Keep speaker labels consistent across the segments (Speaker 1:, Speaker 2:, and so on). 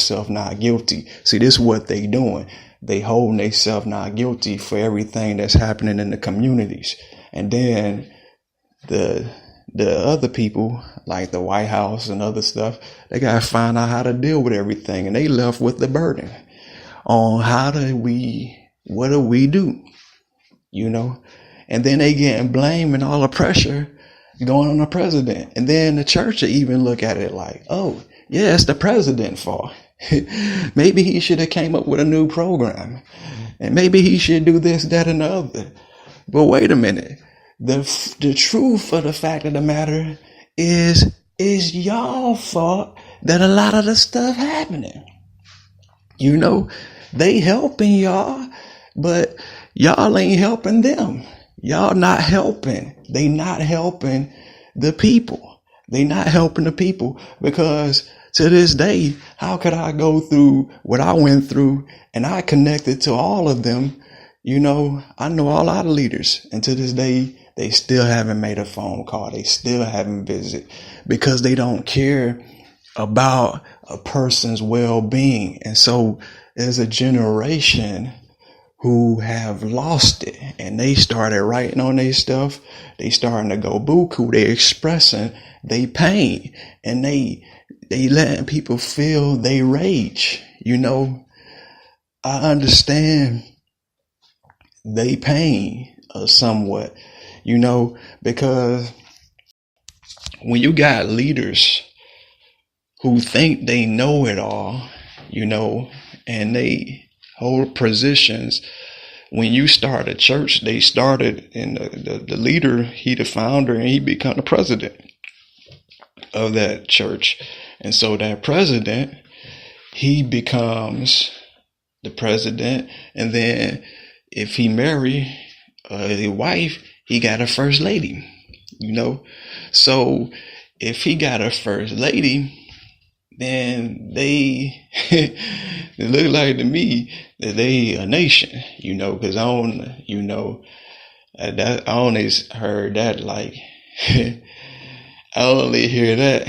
Speaker 1: themselves not guilty. See, this is what they doing. They holding themselves not guilty for everything that's happening in the communities. And then the other people, like the White House and other stuff, they got to find out how to deal with everything. And they left with the burden on what do we do? And then they getting blamed and all the pressure going on the president. And then the church will even look at it like, oh, yeah, it's the president's fault. Maybe he should have came up with a new program. And maybe he should do this, that, and the other. But wait a minute. The truth of the fact of the matter is y'all fault that a lot of the stuff happening. They helping y'all, but y'all ain't helping them. Y'all not helping. They not helping the people. They not helping the people, because to this day, how could I go through what I went through and I connected to all of them? I know a lot of leaders, and to this day, they still haven't made a phone call. They still haven't visited, because they don't care about a person's well-being. And so there's a generation who have lost it, and they started writing on their stuff. They starting to go buku. They expressing their pain, and they letting people feel their rage. I understand they pain somewhat, because when you got leaders who think they know it all, and they hold positions. When you start a church, they started, and the leader, he the founder, and he become the president of that church. And so that president, he becomes the president. And then if he marry a wife, he got a first lady, So if he got a first lady, then they it look like to me that they a nation, because I only heard that, like, I only hear that,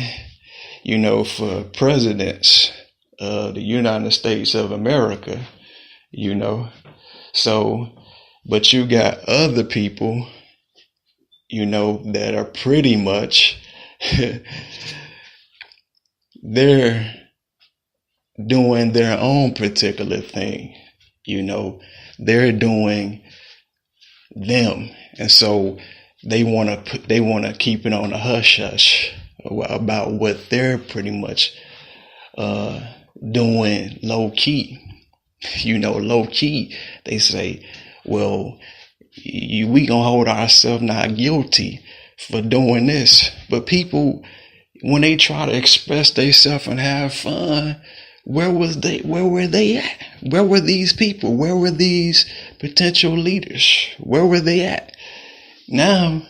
Speaker 1: for presidents of the United States of America, So, but you got other people, that are pretty much they're doing their own particular thing, they're doing them. And so they want to keep it on a hush hush about what they're pretty much doing low key. Low key, they say, well, we gonna hold ourselves not guilty for doing this. But people, when they try to express themselves and have fun, where were they at? Where were these people? Where were these potential leaders? Where were they at? Now,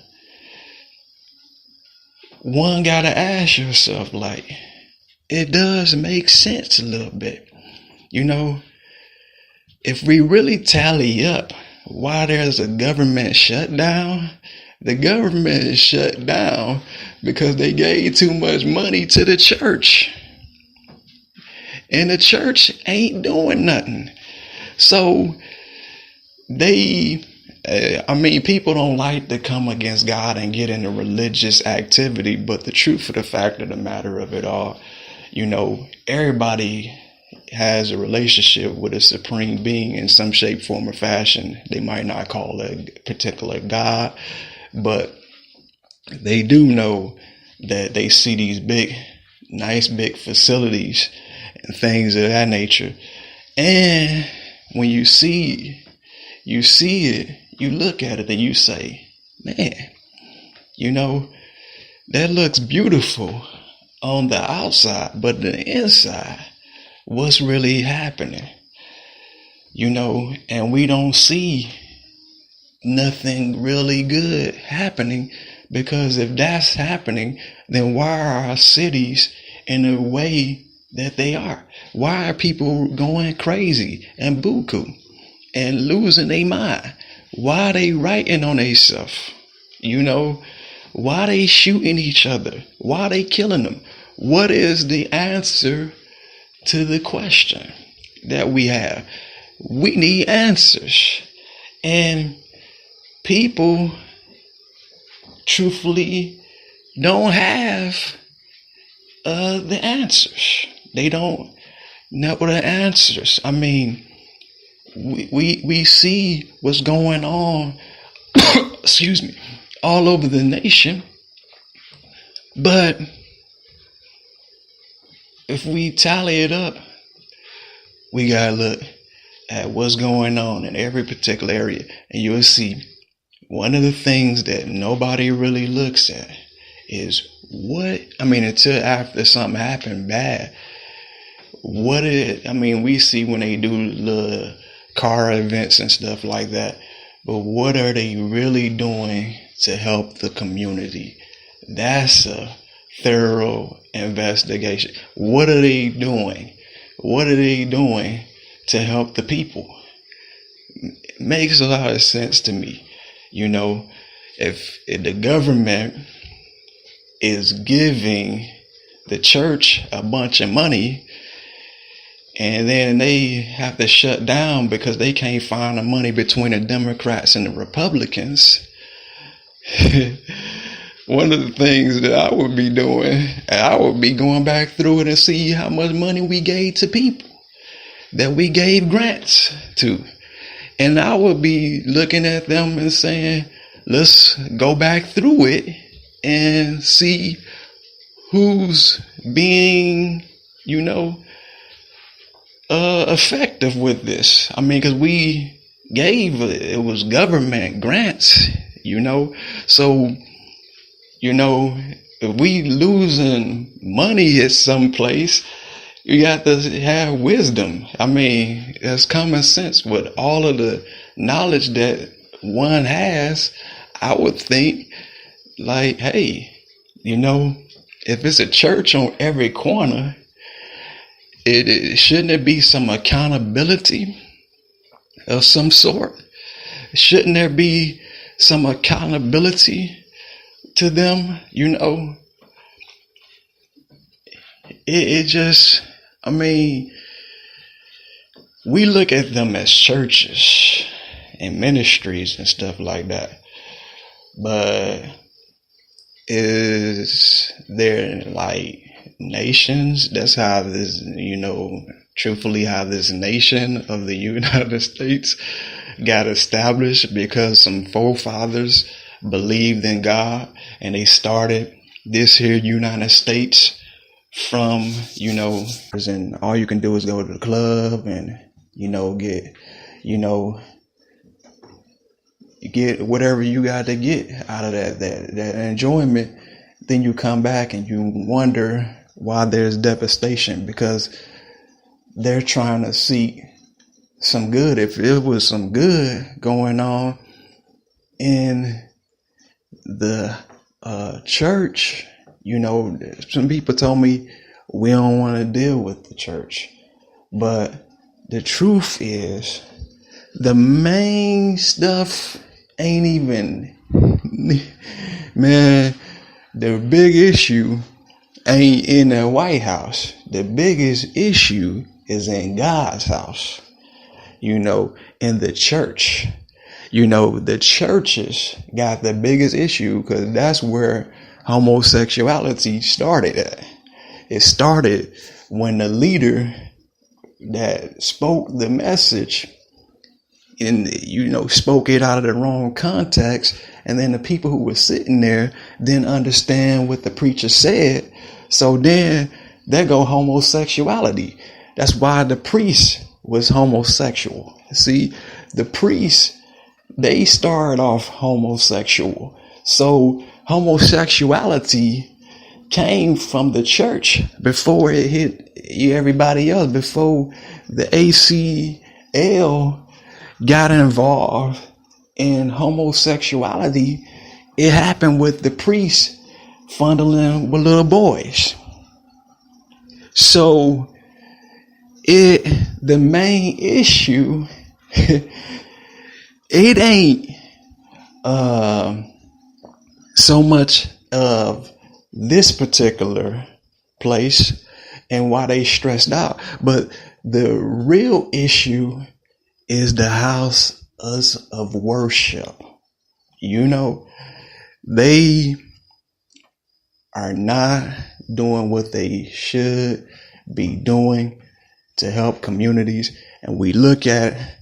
Speaker 1: one gotta ask yourself, like, it does make sense a little bit. If we really tally up why there's a government shutdown, the government is shut down because they gave too much money to the church. And the church ain't doing nothing. So people don't like to come against God and get into religious activity. But the truth of the fact of the matter of it all, everybody has a relationship with a supreme being in some shape, form, or fashion. They might not call it a particular God, but they do know that they see these nice big facilities and things of that nature. And when you see it, you look at it and you say, man, that looks beautiful on the outside, but the inside, what's really happening? And we don't see nothing really good happening, because if that's happening, then why are our cities in the way that they are? Why are people going crazy and buku and losing their mind? Why are they writing on themselves? Why are they shooting each other? Why are they killing them? What is the answer to the question that we have. We need answers. And people truthfully don't have the answers. They don't know the answers. I mean, we see what's going on excuse me, all over the nation. But if we tally it up, we gotta look at what's going on in every particular area, and you'll see one of the things that nobody really looks at is until after something happened bad, we see when they do the car events and stuff like that, but what are they really doing to help the community? That's a thorough investigation. What are they doing? What are they doing to help the people? It makes a lot of sense to me. If the government is giving the church a bunch of money and then they have to shut down because they can't find the money between the Democrats and the Republicans, one of the things that I would be doing, I would be going back through it and see how much money we gave to people that we gave grants to. And I would be looking at them and saying, let's go back through it and see who's being, effective with this. Because we gave, it was government grants, so, if we losing money at some place, you got to have wisdom. That's common sense. With all of the knowledge that one has, I would think like, hey, if it's a church on every corner, shouldn't it be some accountability of some sort? Shouldn't there be some accountability to them? We look at them as churches and ministries and stuff like that, but is there like nations? That's how this, truthfully how this nation of the United States got established, because some forefathers believed in God and they started this here United States from, and all you can do is go to the club and, get whatever you got to get out of that enjoyment. Then you come back and you wonder why there's devastation, because they're trying to seek some good. If it was some good going on in the church, some people told me we don't want to deal with the church. But the truth is, the main stuff ain't even, man, the big issue ain't in the White House. The biggest issue is in God's house, in the church. The churches got the biggest issue, because that's where homosexuality started at. It started when the leader that spoke the message and spoke it out of the wrong context, and then the people who were sitting there didn't understand what the preacher said. So then there go homosexuality. That's why the priest was homosexual. See, the priests, they started off homosexual. So homosexuality came from the church before it hit everybody else. Before the ACL got involved in homosexuality, it happened with the priests fondling with little boys. So the main issue, it ain't so much of this particular place. and why they stressed out. But the real issue is the house of worship. You know, they are not doing what they should be doing to help communities. And we look at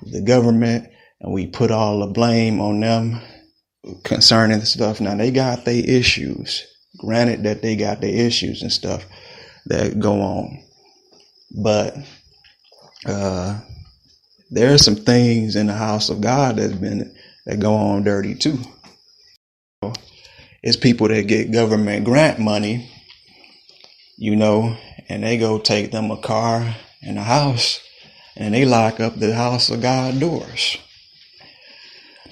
Speaker 1: the government and we put all the blame on them concerning stuff. Now, they got their issues. Granted that they got their issues and stuff that go on. But there are some things in the house of God that go on dirty too. It's people that get government grant money, you know, and they go take them a car and a house and they lock up the house of God doors.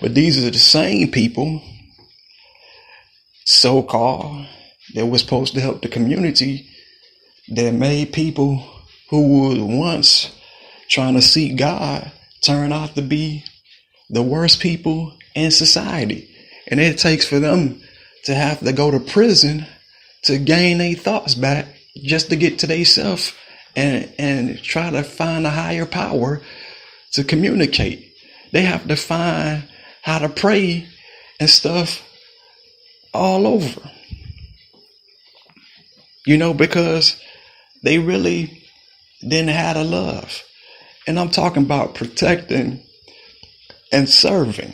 Speaker 1: But these are the same people, so-called, that was supposed to help the community, that made people who were once trying to seek God turn out to be the worst people in society. And it takes for them to have to go to prison to gain their thoughts back just to get to themselves and try to find a higher power to communicate. They have to find how to pray and stuff all over. You know, because they really didn't have the love. And I'm talking about protecting and serving.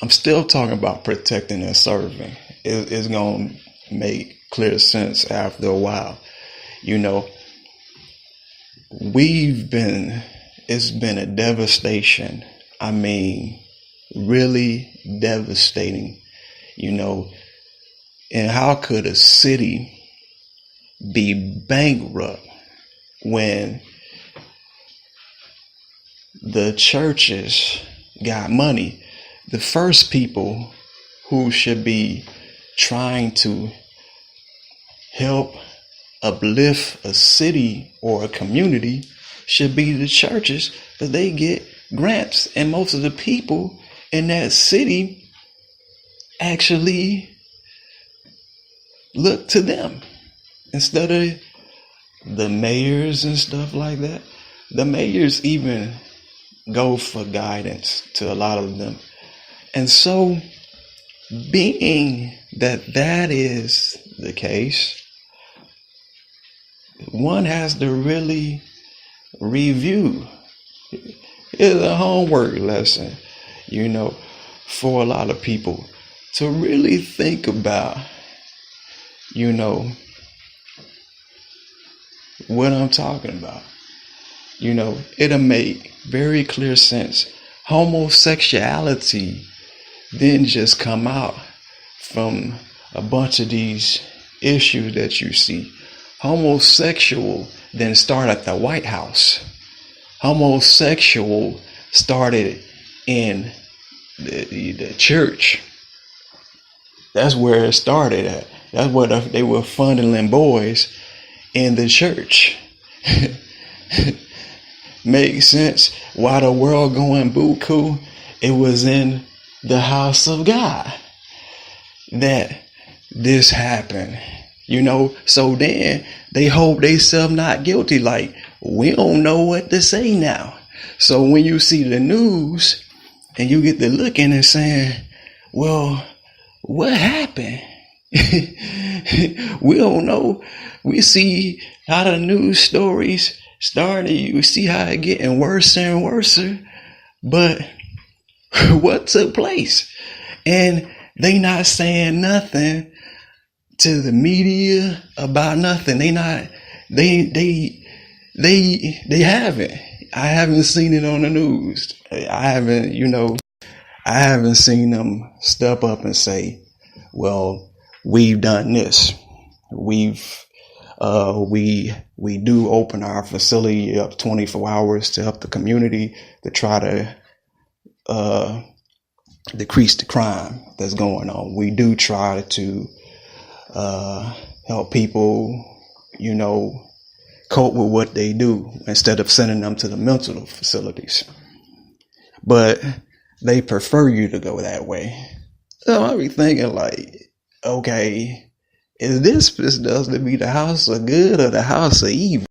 Speaker 1: I'm still talking about protecting and serving. It's going to make clear sense after a while. You know, it's been a devastation. I mean, really devastating, you know. And how could a city be bankrupt when the churches got money? The first people who should be trying to help uplift a city or a community should be the churches, because they get grants, and most of the people in that city actually look to them instead of the mayors and stuff like that. The mayors even go for guidance to a lot of them. And so, being that is the case, one has to really review. It's a homework lesson, you know, for a lot of people to really think about, you know, what I'm talking about. You know, it'll make very clear sense. Homosexuality didn't just come out from a bunch of these issues that you see. Homosexual didn't start at the White House. Homosexual started in the church. That's where it started at. That's where they were funneling boys in the church. Makes sense why the world going buku. It was in the house of God that this happened, you know. So then they hold themselves not guilty, like we don't know what to say now. So when you see the news and you get to looking and saying, well, what happened? We don't know. We see how the news stories started. We see how it getting worse and worse. But what took place? And they not saying nothing to the media about nothing. They haven't. I haven't seen it on the news. I haven't seen them step up and say, well, we've done this. We do open our facility up 24 hours to help the community to try to decrease the crime that's going on. We do try to help people, you know, cope with what they do instead of sending them to the mental facilities. But they prefer you to go that way. So I be thinking like, okay, is this supposed to be the house of good or the house of evil?